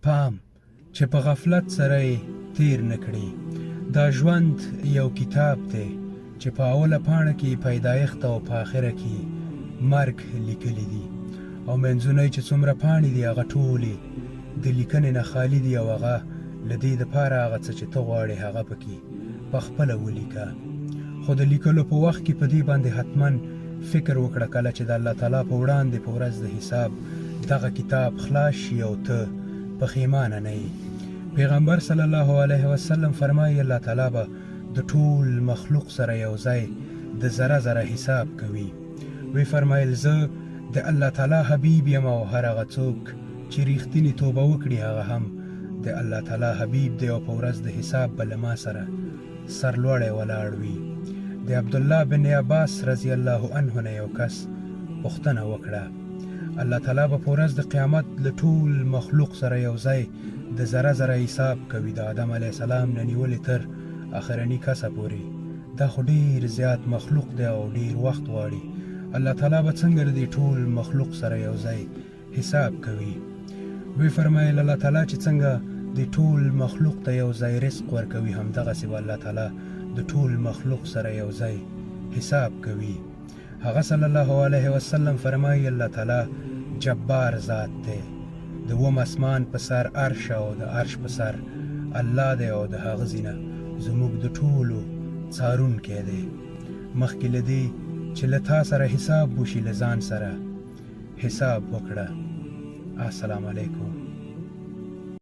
پام چې په غفلت سره یې تیر نکړي. دا ژوند یو کتاب دی چې په اوله پاڼه کې پیدایښت او په آخره کې مرګ لیکلی دي، او منځونه چې څومره پاڼې دي هغه ټولې د لیکنې نه خالي دي، او هغه له دې دپاره هغه څه چې ته غواړې هغه پکې په خپله ولیکه. خو د لیکلو په وخت کې په دې باندې حتما فکر وکړه کله چې د الله تعالی په وړاندې په ورځ د حساب دغه کتاب خلاص شي او ته پښیمانه نه یې. پیغمبر صلی الله علیه وسلم فرمایي الله تعالی به د ټول مخلوق سره یو ځای د ذره ذره حساب کوي. وی فرمایل زه د الله تعالی حبیب یم، او هر هغه څوک چې ریښتینې توبه وکړي هغه هم د الله تعالی حبیب دی، او په ورځ د حساب به له ما سره سرلوړی ولاړ وي. د عبدالله بن عباس رضی الله عنه نه یو کس پوښتنه وکړه، الله تعالی به په ورځ د قیامت له ټول مخلوق سره یو ځای د ذره ذره حساب کوي، د آدم علیه السلام نه نیولې تر آخرني کسه پورې. دا خو ډېر زیات مخلوق دی او ډېر وخت غواړي. الله تعالی به څنګه د ټول مخلوق سره یو ځای حساب کوي؟ وی فرمایل الله تعالی چې څنګه د ټول مخلوق ته یو ځای رزق ورکوي، همدغسې به الله تعالی د ټول مخلوق سره یو ځای حساب کوي. هغه صلی الله علیه وسلم فرمایي الله تعالی جبار ذات دی، د اووم اسمان په سر عرش او د عرش په سر الله دی، او د هغه ځینه زموږ د ټولو څارونکی دی. مخکې له دې چې له تا سره حساب وشي له ځان سره حساب وکړه. السلام علیکم.